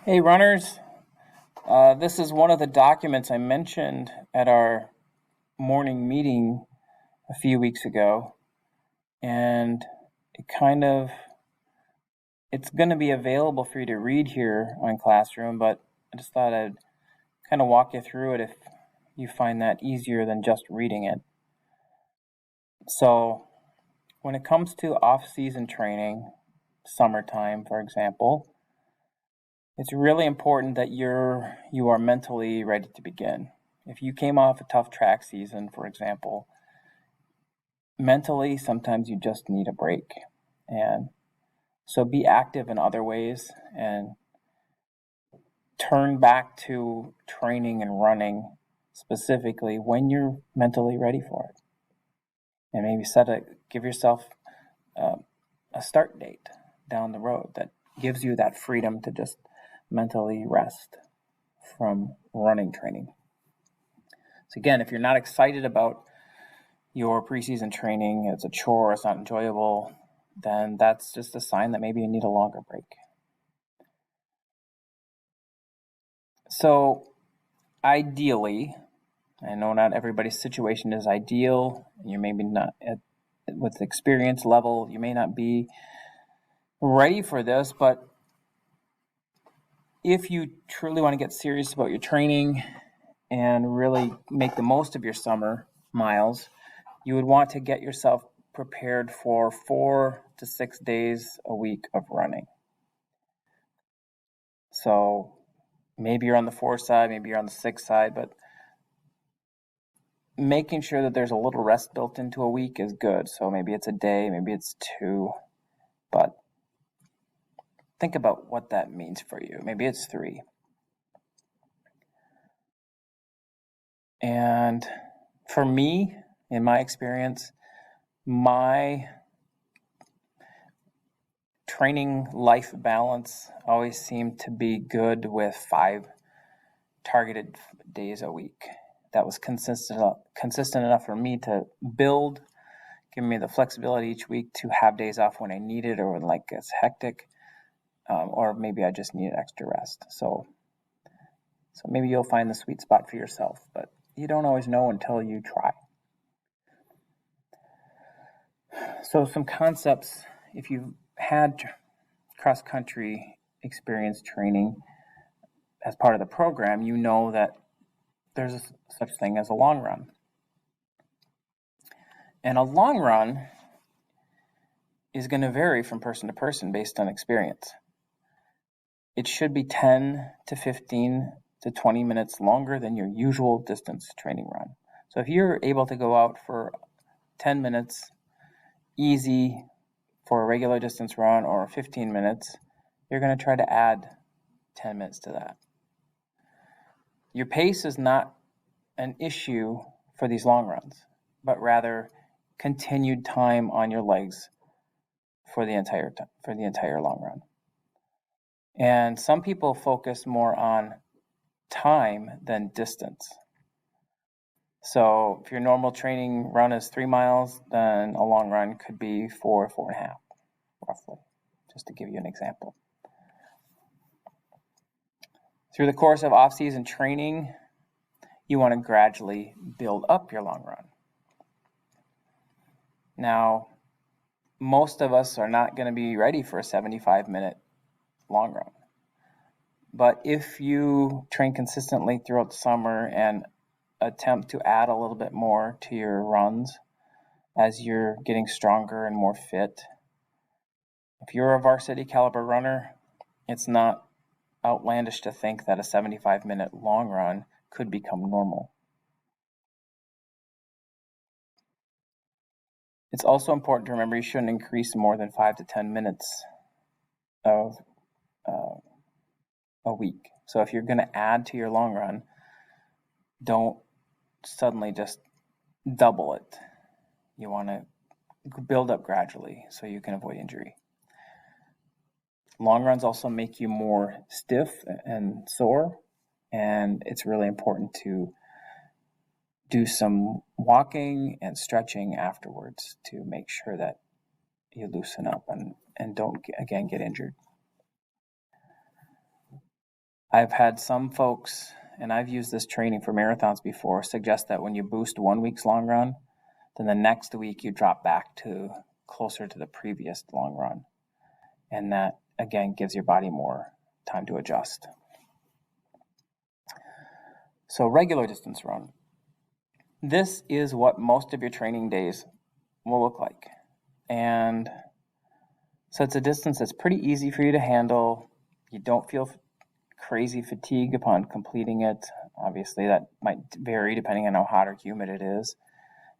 Hey runners, this is one of the documents I mentioned at our morning meeting a few weeks ago, and it's going to be available for you to read here on Classroom, but I just thought I'd kind of walk you through it if you find that easier than just reading it. So when it comes to off-season training, summertime for example, it's really important that you are mentally ready to begin. If you came off a tough track season, for example, mentally sometimes you just need a break. And so be active in other ways and turn back to training and running specifically when you're mentally ready for it. And maybe give yourself a start date down the road that gives you that freedom to just mentally rest from running training. So again, if you're not excited about your preseason training, it's a chore, it's not enjoyable, then that's just a sign that maybe you need a longer break. So ideally, I know not everybody's situation is ideal, you maybe not with experience level, you may not be ready for this, but if you truly want to get serious about your training and really make the most of your summer miles, you would want to get yourself prepared for 4 to 6 days a week of running. So maybe you're on the 4 side, maybe you're on the 6 side, but making sure that there's a little rest built into a week is good. So maybe it's a day, maybe it's 2, but think about what that means for you. Maybe it's 3. And for me, in my experience, my training life balance always seemed to be good with 5 targeted days a week. That was consistent enough for me to build, give me the flexibility each week to have days off when I need it or when life gets hectic, or maybe I just need extra rest. So maybe you'll find the sweet spot for yourself, but you don't always know until you try. So some concepts, if you've had cross-country experience training as part of the program, you know that there's such thing as a long run. And a long run is going to vary from person to person based on experience. It should be 10 to 15 to 20 minutes longer than your usual distance training run. So if you're able to go out for 10 minutes easy for a regular distance run or 15 minutes, you're going to try to add 10 minutes to that. Your pace is not an issue for these long runs, but rather continued time on your legs for the entire long run. And some people focus more on time than distance. So if your normal training run is 3 miles, then a long run could be 4.5, roughly, just to give you an example. Through the course of off-season training, you want to gradually build up your long run. Now, most of us are not going to be ready for a 75-minute long run. But if you train consistently throughout the summer and attempt to add a little bit more to your runs as you're getting stronger and more fit, if you're a varsity caliber runner, it's not outlandish to think that a 75-minute long run could become normal. It's also important to remember you shouldn't increase more than 5 to 10 minutes of a week. So if you're going to add to your long run, don't suddenly just double it. You want to build up gradually so you can avoid injury. Long runs also make you more stiff and sore, and it's really important to do some walking and stretching afterwards to make sure that you loosen up and don't, again, get injured. I've had some folks, and I've used this training for marathons before, suggest that when you boost 1 week's long run, then the next week you drop back to closer to the previous long run. And that, again, gives your body more time to adjust. So regular distance run. This is what most of your training days will look like. And so it's a distance that's pretty easy for you to handle. You don't feel crazy fatigue upon completing it. Obviously, that might vary depending on how hot or humid it is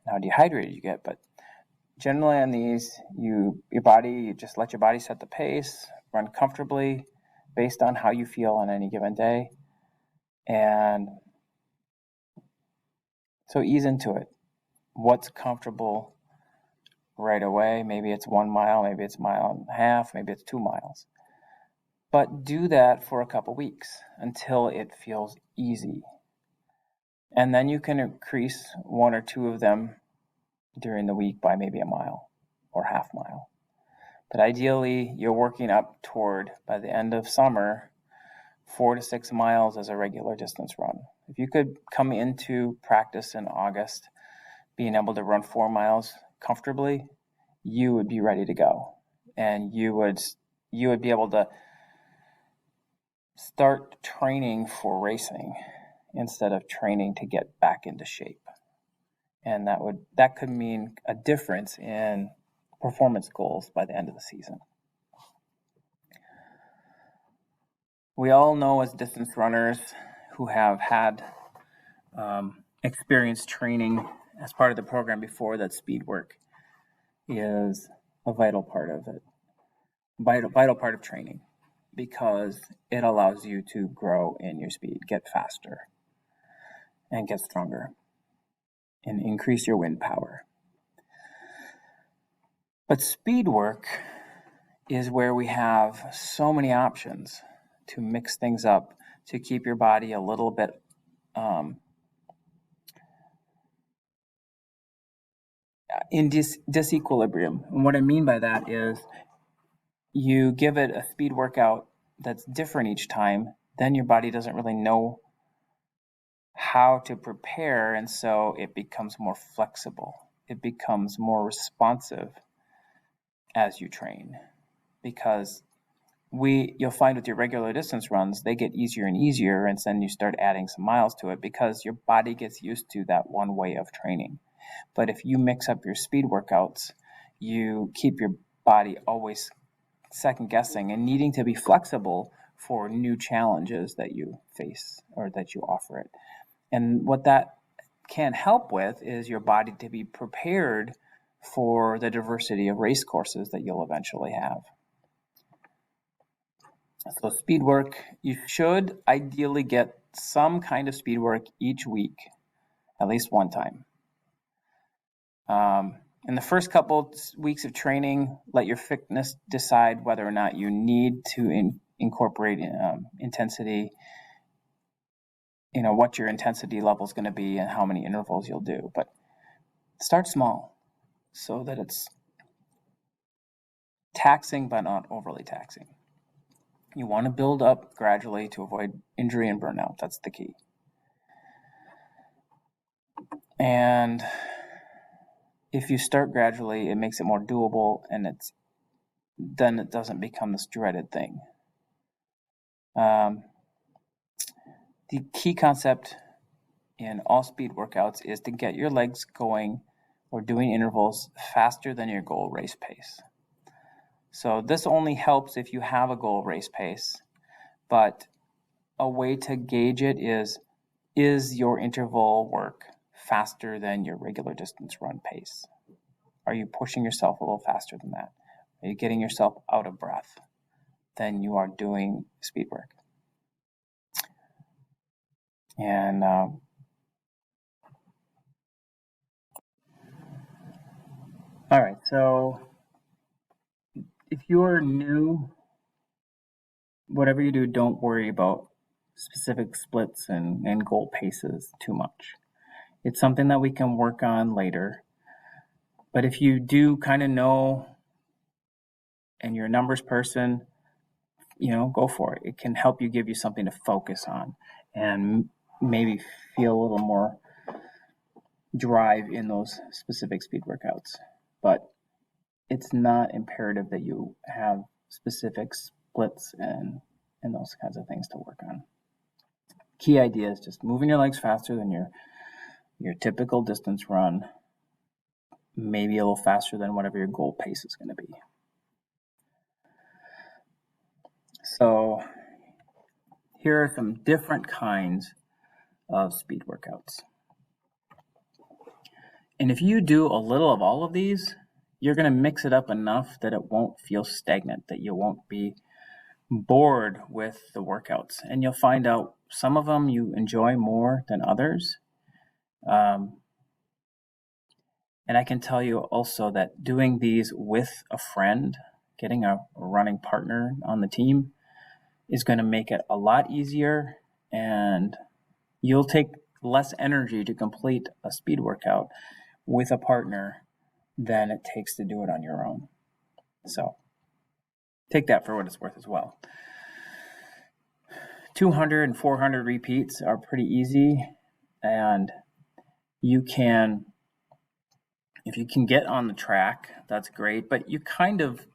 and how dehydrated you get. But generally on these, you just let your body set the pace, run comfortably based on how you feel on any given day. And so ease into it. What's comfortable right away? Maybe it's 1 mile, maybe it's 1.5 miles, maybe it's 2 miles. But do that for a couple weeks until it feels easy. And then you can increase 1 or 2 of them during the week by maybe 1 mile or half mile. But ideally, you're working up toward, by the end of summer, 4 to 6 miles as a regular distance run. If you could come into practice in August, being able to run 4 miles comfortably, you would be ready to go. And you would be able to start training for racing instead of training to get back into shape. And that could mean a difference in performance goals by the end of the season. We all know as distance runners who have had experienced training as part of the program before that speed work is a vital part of it, vital part of training, because it allows you to grow in your speed, get faster, and get stronger, and increase your wind power. But speed work is where we have so many options to mix things up, to keep your body a little bit in disequilibrium. And what I mean by that is you give it a speed workout that's different each time, then your body doesn't really know how to prepare, and so it becomes more flexible. It becomes more responsive as you train, because you'll find with your regular distance runs, they get easier and easier, and then you start adding some miles to it because your body gets used to that one way of training. But if you mix up your speed workouts, you keep your body always second guessing and needing to be flexible for new challenges that you face or that you offer it. And what that can help with is your body to be prepared for the diversity of race courses that you'll eventually have. So speed work, you should ideally get some kind of speed work each week, at least one time. In the first couple weeks of training, let your fitness decide whether or not you need to incorporate intensity, what your intensity level is going to be and how many intervals you'll do. But start small so that it's taxing but not overly taxing. You want to build up gradually to avoid injury and burnout. That's the key. And if you start gradually, it makes it more doable, and then it doesn't become this dreaded thing. The key concept in all speed workouts is to get your legs going or doing intervals faster than your goal race pace. So this only helps if you have a goal race pace, but a way to gauge it is your interval work faster than your regular distance run pace? Are you pushing yourself a little faster than that? Are you getting yourself out of breath than you are doing speed work? And all right, so if you're new, whatever you do, don't worry about specific splits and goal paces too much. It's something that we can work on later. But if you do kind of know and you're a numbers person, go for it. It can help you, give you something to focus on, and maybe feel a little more drive in those specific speed workouts. But it's not imperative that you have specific splits and those kinds of things to work on. Key idea is just moving your legs faster than your typical distance run, maybe a little faster than whatever your goal pace is going to be. So here are some different kinds of speed workouts. And if you do a little of all of these, you're going to mix it up enough that it won't feel stagnant, that you won't be bored with the workouts. And you'll find out some of them you enjoy more than others. And I can tell you also that doing these with a friend, getting a running partner on the team, is going to make it a lot easier, and you'll take less energy to complete a speed workout with a partner than it takes to do it on your own. So take that for what it's worth as well. 200 and 400 repeats are pretty easy, and you can, if you can get on the track, that's great, but you kind of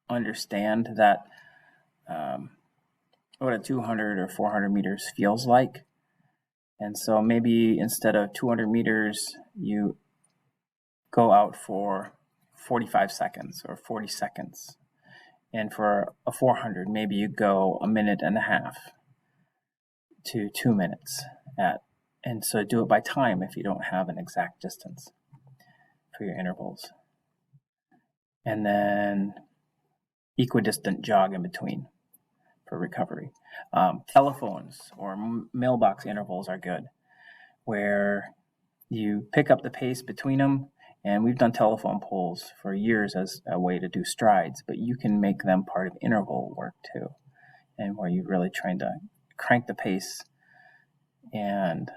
understand that what a 200 or 400 meters feels like. And so maybe instead of 200 meters, you go out for 45 seconds or 40 seconds. And for a 400, maybe you go a minute and a half to 2 minutes and so do it by time if you don't have an exact distance for your intervals. And then equidistant jog in between for recovery. Telephones or mailbox intervals are good, where you pick up the pace between them. And we've done telephone poles for years as a way to do strides, but you can make them part of interval work too, and where you're really trying to crank the pace and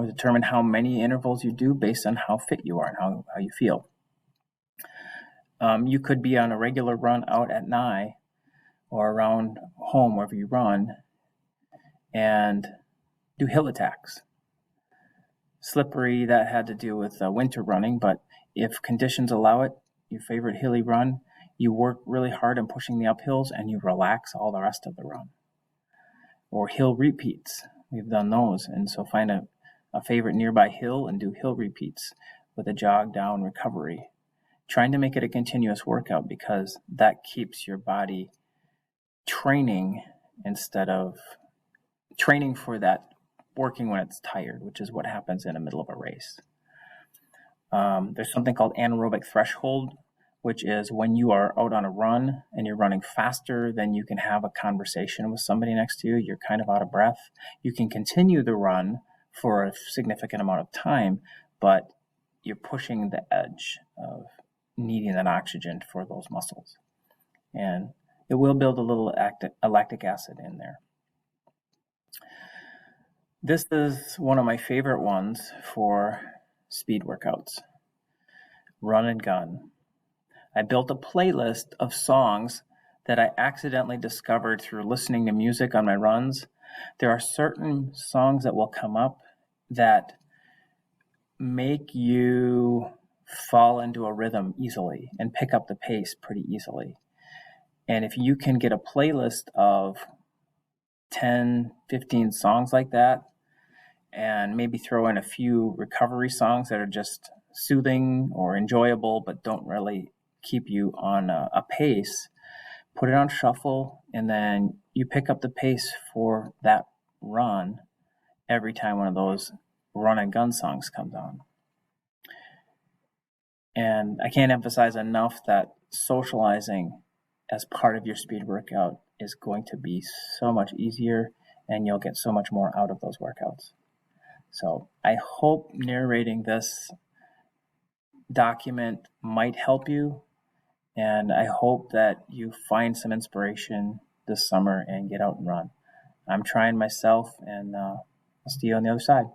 determine how many intervals you do based on how fit you are and how you feel. You could be on a regular run out at Nye or around home, wherever you run, and do hill attacks. Slippery, that had to do with winter running, but if conditions allow it, your favorite hilly run, you work really hard on pushing the uphills and you relax all the rest of the run. Or hill repeats, we've done those, and so find a favorite nearby hill and do hill repeats with a jog down recovery, trying to make it a continuous workout because that keeps your body training instead of training for that working when it's tired, which is what happens in the middle of a race. There's something called anaerobic threshold, which is when you are out on a run and you're running faster than you can have a conversation with somebody next to you, you're kind of out of breath. You can continue the run for a significant amount of time, but you're pushing the edge of needing that oxygen for those muscles. And it will build a little lactic acid in there. This is one of my favorite ones for speed workouts, Run and Gun. I built a playlist of songs that I accidentally discovered through listening to music on my runs. There are certain songs that will come up that make you fall into a rhythm easily and pick up the pace pretty easily. And if you can get a playlist of 10, 15 songs like that, and maybe throw in a few recovery songs that are just soothing or enjoyable, but don't really keep you on a pace, put it on shuffle, and then you pick up the pace for that run every time one of those Run and Gun songs comes on. And I can't emphasize enough that socializing as part of your speed workout is going to be so much easier, and you'll get so much more out of those workouts. So I hope narrating this document might help you, and I hope that you find some inspiration this summer and get out and run. I'm trying myself, and I'll see you on the other side.